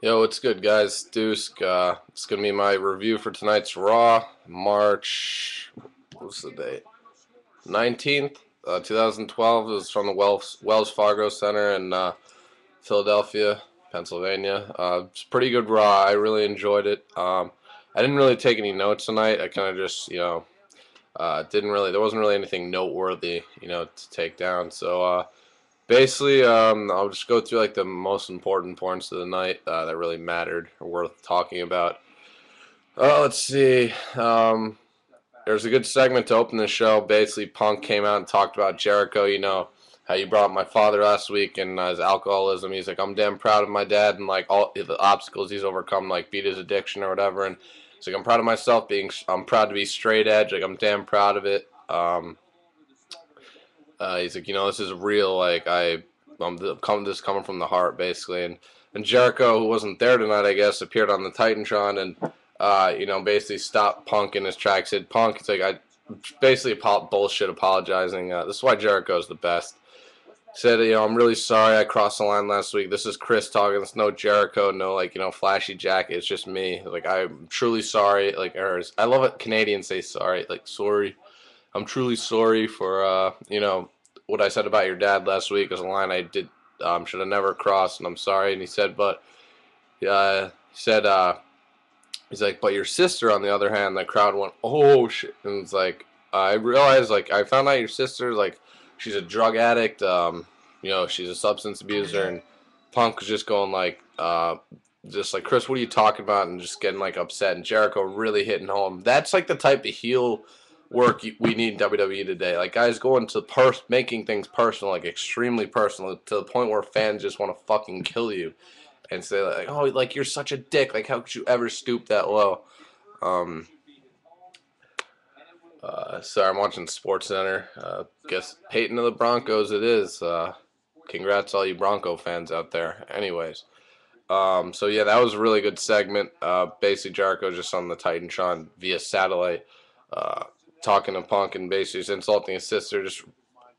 Yo, what's good, guys? Deuce. It's gonna be my review for tonight's Raw, March. What's the date? 19th, 2012. It was from the Wells Fargo Center in Philadelphia, Pennsylvania. It's pretty good Raw. I really enjoyed it. I didn't really take any notes tonight. I kind of just, didn't really. There wasn't really anything noteworthy, to take down. So. Basically, I'll just go through like the most important points of the night that really mattered or worth talking about. Let's see. There's a good segment to open the show. Basically, Punk came out and talked about Jericho. How you brought up my father last week and his alcoholism. He's like, I'm damn proud of my dad and like all the obstacles he's overcome, like beat his addiction or whatever. And he's like, I'm proud of myself. I'm proud to be straight edge. Like I'm damn proud of it. He's like, this is real. Like this coming from the heart, basically. And Jericho, who wasn't there tonight, I guess, appeared on the Titantron and basically stopped Punk in his tracks. Said Punk, it's like I basically bullshit apologizing. This is why Jericho's the best. Said, I'm really sorry I crossed the line last week. This is Chris talking. It's no Jericho, no flashy jacket. It's just me. Like I'm truly sorry. I love it. Canadians say sorry, like sorry. I'm truly sorry for what I said about your dad last week. Was a line I did should have never crossed, and I'm sorry. And he said, he's like, but your sister, on the other hand, the crowd went, oh shit, and it's like I realized, like I found out your sister, like she's a drug addict, she's a substance abuser, and Punk was just going like, just like Chris, what are you talking about, and just getting like upset, and Jericho really hitting home. That's like the type of heel work we need in WWE today. Like guys going to making things personal, like extremely personal, to the point where fans just want to fucking kill you and say like, oh, like you're such a dick. Like how could you ever stoop that low? Um, sorry, I'm watching Sports Center. Guess Peyton of the Broncos. It is. Congrats, all you Bronco fans out there. Anyways. So yeah, that was a really good segment. Basically, Jericho just on the Titantron via satellite, uh, talking to Punk and basically insulting his sister, just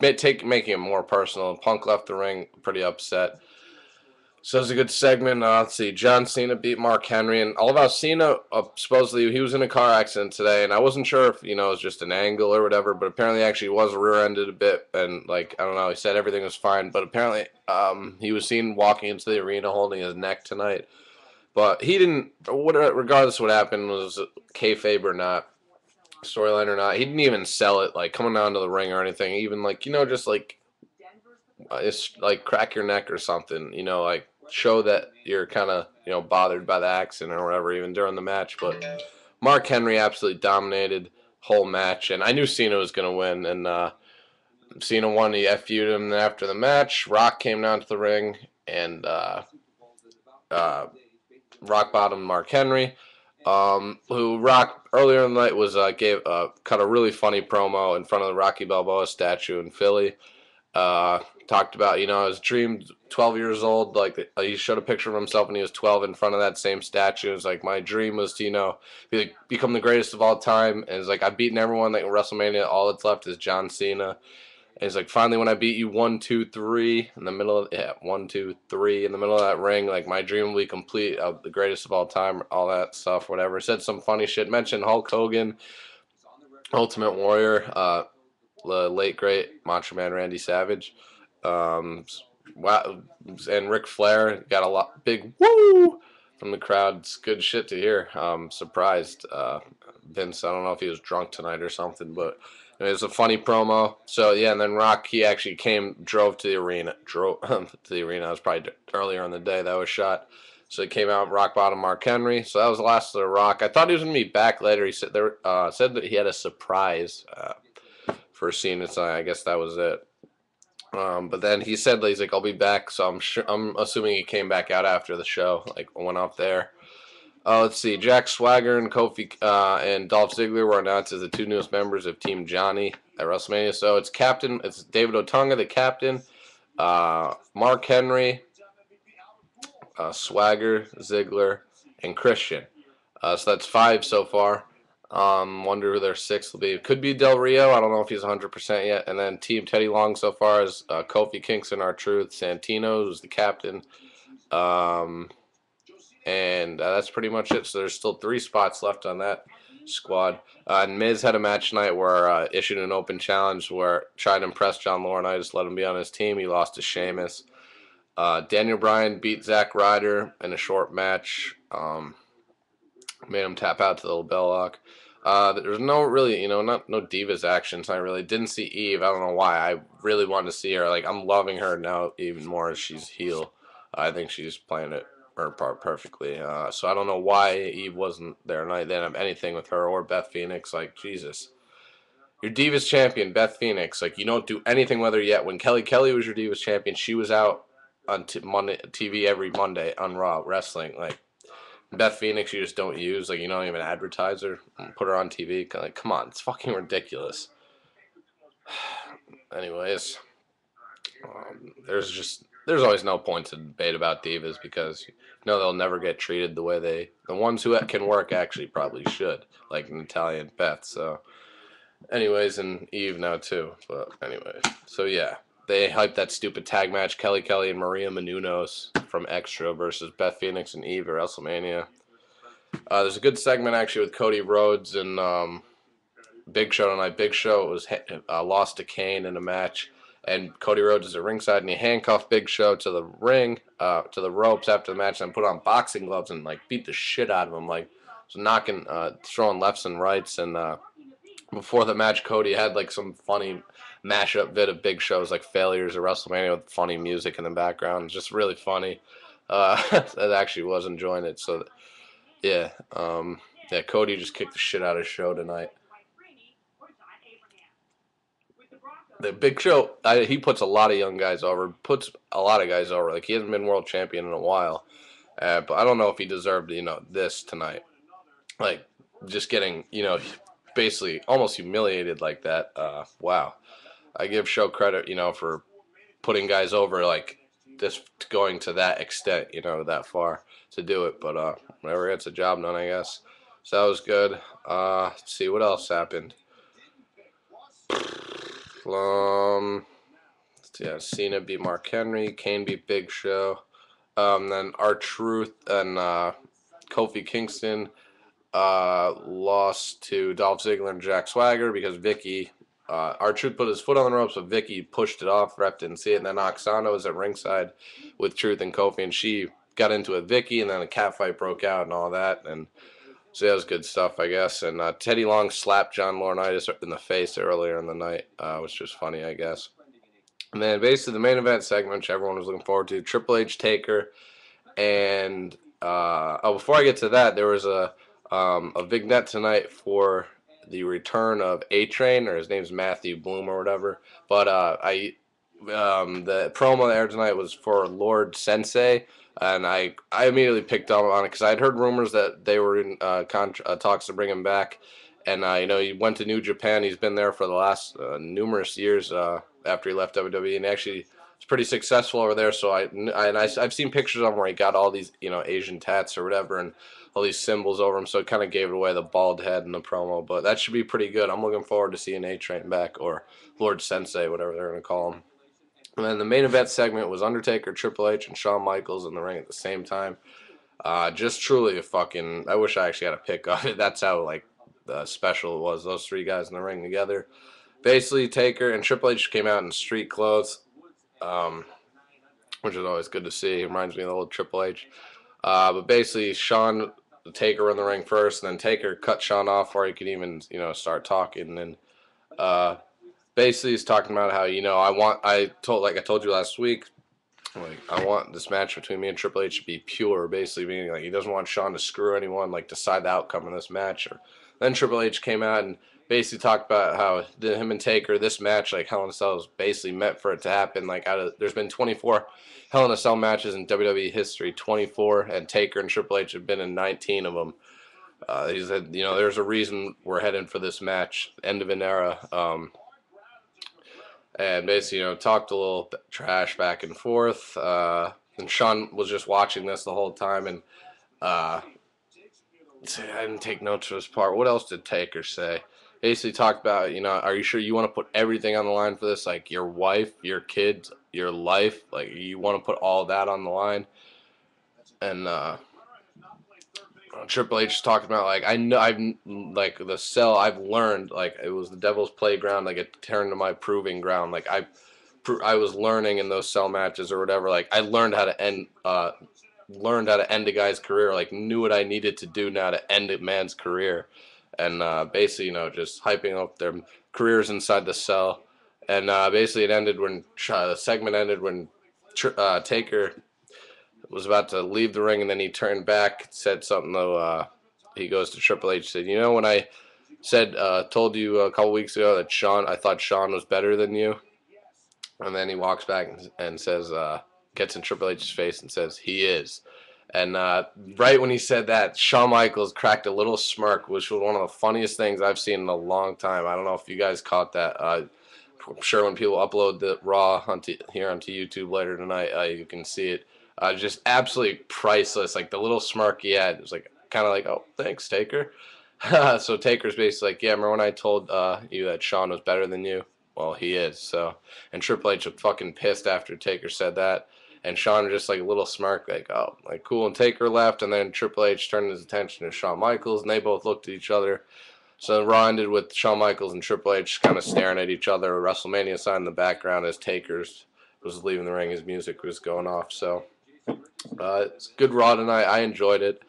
making it more personal. Punk left the ring pretty upset. So it was a good segment. Let's see. John Cena beat Mark Henry, and all about Cena. Supposedly he was in a car accident today, and I wasn't sure if it was just an angle or whatever, but apparently actually was rear-ended a bit, and like I don't know. He said everything was fine, but apparently he was seen walking into the arena holding his neck tonight. But he didn't. Regardless of what happened, was kayfabe or not, storyline or not, he didn't even sell it like coming down to the ring or anything. Even like just like it's like crack your neck or something. Like show that you're kind of bothered by the accident or whatever, even during the match. But Mark Henry absolutely dominated whole match, and I knew Cena was gonna win, and Cena won. He FU'd him after the match. Rock came down to the ring and uh, rock bottom Mark Henry. Who Rock earlier in the night was cut a really funny promo in front of the Rocky Balboa statue in Philly. Talked about his dream, 12 years old. Like he showed a picture of himself when he was 12 in front of that same statue. It's like my dream was to become the greatest of all time. And it's like I've beaten everyone. Like in WrestleMania, all that's left is John Cena. And he's like, finally, when I beat you 1, 2, 3 in the middle of 1, 2, 3 in the middle of that ring, like my dream will be complete. The greatest of all time, all that stuff, whatever. Said some funny shit. Mentioned Hulk Hogan, Ultimate Warrior, the late great Macho Man Randy Savage, wow, and Ric Flair got a lot big woo from the crowd. It's good shit to hear. Surprised Vince. I don't know if he was drunk tonight or something, but it was a funny promo. So yeah, and then Rock, he actually drove to the arena. Drove to the arena. It was probably earlier in the day that was shot. So he came out, rock bottom Mark Henry. So that was the last of the Rock. I thought he was gonna be back later. He said said that he had a surprise for Cena. So I guess that was it. But then he said he's like, I'll be back. So I'm assuming he came back out after the show, like went off there. Let's see. Jack Swagger and Kofi and Dolph Ziggler were announced as the two newest members of Team Johnny at WrestleMania. So it's David Otunga, the captain, Mark Henry, Swagger, Ziggler, and Christian. So that's 5 so far. Wonder who their 6th will be. It could be Del Rio. I don't know if he's 100% yet. And then Team Teddy Long so far is Kofi Kingston, R-Truth, Santino, who's the captain. Um, And that's pretty much it. So there's still 3 spots left on that squad. And Miz had a match tonight where issued an open challenge where tried to impress John Laurinaitis, let him be on his team. He lost to Sheamus. Daniel Bryan beat Zack Ryder in a short match. Made him tap out to the little bell lock. There's no really, not no Divas action. So I really didn't see Eve. I don't know why. I really wanted to see her. Like, I'm loving her now even more as she's heel. I think she's playing her part perfectly. So I don't know why Eve wasn't there tonight. They didn't have anything with her or Beth Phoenix. Like, Jesus. Your Divas champion, Beth Phoenix. Like, you don't do anything with her yet. When Kelly was your Divas champion, she was out on TV every Monday on Raw wrestling. Like, Beth Phoenix, you just don't use. Like, you don't even advertise her and put her on TV. Like, come on, it's fucking ridiculous. Anyways, there's always no point to debate about divas because they'll never get treated the way the ones who can work actually probably should, like Natalia and Beth. So, anyways, and Eve now too. But anyway, so yeah. They hyped that stupid tag match, Kelly and Maria Menounos from Extra versus Beth Phoenix and Eve at WrestleMania. There's a good segment actually with Cody Rhodes and Big Show tonight. Big Show was lost to Kane in a match, and Cody Rhodes is at ringside, and he handcuffed Big Show to the ring, to the ropes after the match, and put on boxing gloves and like beat the shit out of him, like was knocking, throwing lefts and rights, and before the match, Cody had like some funny mashup vid of Big Show's like failures at WrestleMania with funny music in the background. Just really funny. I actually was enjoying it. So yeah, Cody just kicked the shit out of Show tonight. The Big Show, he puts a lot of young guys over. Puts a lot of guys over. Like, he hasn't been world champion in a while, but I don't know if he deserved this tonight. Like, just getting basically almost humiliated like that. Wow. I give Show credit, for putting guys over, like, just going to that extent, that far to do it. But whatever, it's a job done, I guess. So that was good. Let's see what else happened. Yeah, Cena beat Mark Henry. Kane beat Big Show. Then R-Truth and Kofi Kingston lost to Dolph Ziggler and Jack Swagger because Vicky, R-Truth put his foot on the ropes, but Vicky pushed it off. Ref didn't see it. And then Oksana was at ringside with Truth and Kofi, and she got into it with Vicky, and then a cat fight broke out and all that. And so that was good stuff, I guess. And Teddy Long slapped John Laurinaitis in the face earlier in the night, which was funny, I guess. And then basically the main event segment, which everyone was looking forward to, Triple H, Taker, and before I get to that, there was a vignette tonight for the return of A-Train, or his name's Matthew Bloom or whatever. But the promo that aired tonight was for Lord Sensei, and I immediately picked up on it because I'd heard rumors that they were in talks to bring him back. And, he went to New Japan. He's been there for the last numerous years after he left WWE, and actually was pretty successful over there. So I've seen pictures of him where he got all these, Asian tats or whatever, and all these symbols over him. So it kind of gave it away, the bald head in the promo. But that should be pretty good. I'm looking forward to seeing A-Train back, or Lord Sensei, whatever they're going to call him. And then the main event segment was Undertaker, Triple H, and Shawn Michaels in the ring at the same time. Just truly a fucking... I wish I actually had a pic of it. That's how, special it was, those 3 guys in the ring together. Basically, Taker and Triple H came out in street clothes, which is always good to see. It reminds me of the old Triple H. But basically, Shawn, Taker were in the ring first, and then Taker cut Shawn off before he could even, start talking. And basically, he's talking about how, I told you last week, I want this match between me and Triple H to be pure, basically meaning he doesn't want Shawn to screw anyone, decide the outcome of this match. Then Triple H came out and basically talked about how him and Taker, this match, Hell in a Cell, was basically meant for it to happen. There's been 24 Hell in a Cell matches in WWE history, 24, and Taker and Triple H have been in 19 of them. He said, there's a reason we're heading for this match, end of an era. And basically, talked a little trash back and forth. And Shawn was just watching this the whole time, and I didn't take notes for this part. What else did Taker say? Basically talked about, are you sure you want to put everything on the line for this? Your wife, your kids, your life, you want to put all that on the line? And Triple H talking about like I know I've like the cell I've learned like it was the devil's playground, like it turned to my proving ground. Like I was learning in those cell matches or whatever. Like I learned how to end a guy's career. Like knew what I needed to do now to end a man's career, and basically just hyping up their careers inside the cell. And basically it ended when the segment ended when Taker was about to leave the ring, and then he turned back, said something though. He goes to Triple H, said, when I said told you a couple weeks ago that I thought Shawn was better than you, and then he walks back and says, gets in Triple H's face and says he is. And right when he said that, Shawn Michaels cracked a little smirk, which was one of the funniest things I've seen in a long time. I don't know if you guys caught that. I'm sure when people upload the Raw here onto YouTube later tonight, you can see it. Just absolutely priceless. Like the little smirk he had, it was like kind of like, oh, thanks, Taker. So Taker's basically like, yeah, remember when I told you that Shawn was better than you? Well, he is. So, and Triple H was fucking pissed after Taker said that, and Shawn just like a little smirk, like, oh, like cool. And Taker left, and then Triple H turned his attention to Shawn Michaels, and they both looked at each other. So the Raw ended with Shawn Michaels and Triple H kind of staring at each other. A WrestleMania sign in the background as Taker's was leaving the ring. His music was going off. So it's good Raw tonight. I enjoyed it.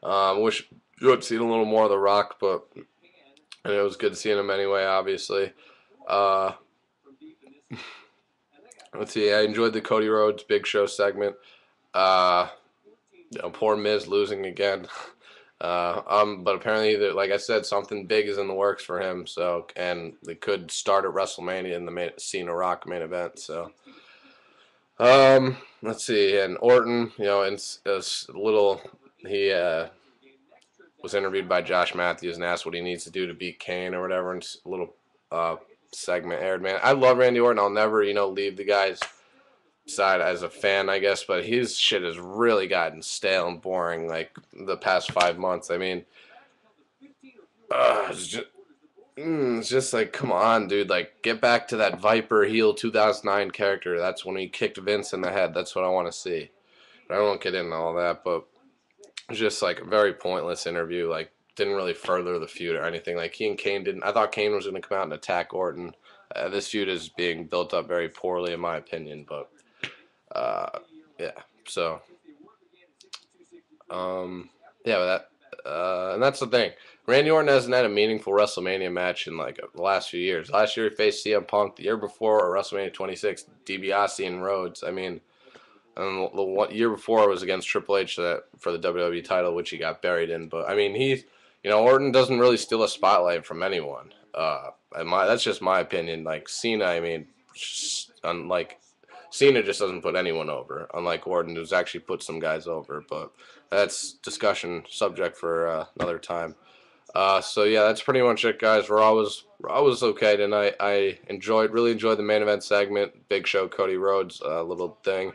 Wish you had seen a little more of The Rock, but and it was good seeing him anyway, obviously. Let's see. I enjoyed the Cody Rhodes Big Show segment. Poor Miz losing again. But apparently, like I said, something big is in the works for him. So, and they could start at WrestleMania in the Cena Rock main event. So, let's see. And Orton, he was interviewed by Josh Matthews and asked what he needs to do to beat Kane or whatever. And a little segment aired. Man, I love Randy Orton. I'll never, leave the guy's side as a fan, I guess, but his shit has really gotten stale and boring like the past 5 months. I mean, it's just like, come on, dude, like get back to that Viper heel 2009 character. That's when he kicked Vince in the head. That's what I want to see. But I won't get into all that, but it's just like a very pointless interview. Like didn't really further the feud or anything. Like he and Kane didn't. I thought Kane was going to come out and attack Orton. This feud is being built up very poorly, in my opinion, but. Yeah, so, yeah, but and that's the thing. Randy Orton hasn't had a meaningful WrestleMania match in like the last few years. Last year he faced CM Punk. The year before, or WrestleMania 26, DiBiase and Rhodes. I mean, and the year before was against Triple H for the WWE title, which he got buried in. But I mean, Orton doesn't really steal a spotlight from anyone. That's just my opinion. Like Cena, I mean, unlike. Cena just doesn't put anyone over, unlike Orton, who's actually put some guys over. But that's discussion subject for another time. So yeah, that's pretty much it, guys. Raw was okay tonight. I really enjoyed the main event segment. Big Show, Cody Rhodes, little thing.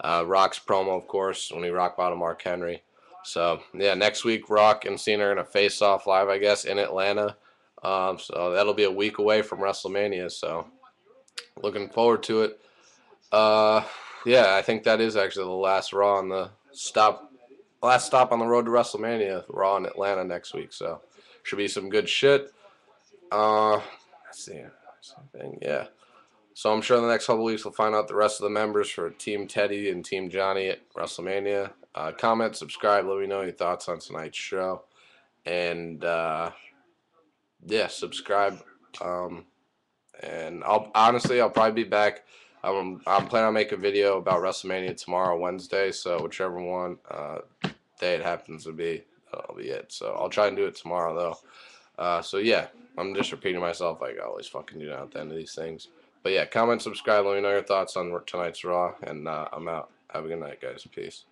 Rock's promo, of course, when he rock bottom Mark Henry. So yeah, next week Rock and Cena are gonna face off live, I guess, in Atlanta. So that'll be a week away from WrestleMania. So looking forward to it. Yeah, I think that is actually the last Raw on the last stop on the road to WrestleMania. Raw in Atlanta next week, so should be some good shit. Let's see, something, yeah. So I'm sure in the next couple weeks we'll find out the rest of the members for Team Teddy and Team Johnny at WrestleMania. Comment, subscribe, let me know your thoughts on tonight's show, and yeah, subscribe. And I'll probably be back. I'm planning on making a video about WrestleMania tomorrow, Wednesday. So whichever one day it happens to be, that'll be it. So I'll try and do it tomorrow though. So yeah, I'm just repeating myself like I always fucking do now at the end of these things. But yeah, comment, subscribe, let me know your thoughts on tonight's Raw, and I'm out. Have a good night, guys. Peace.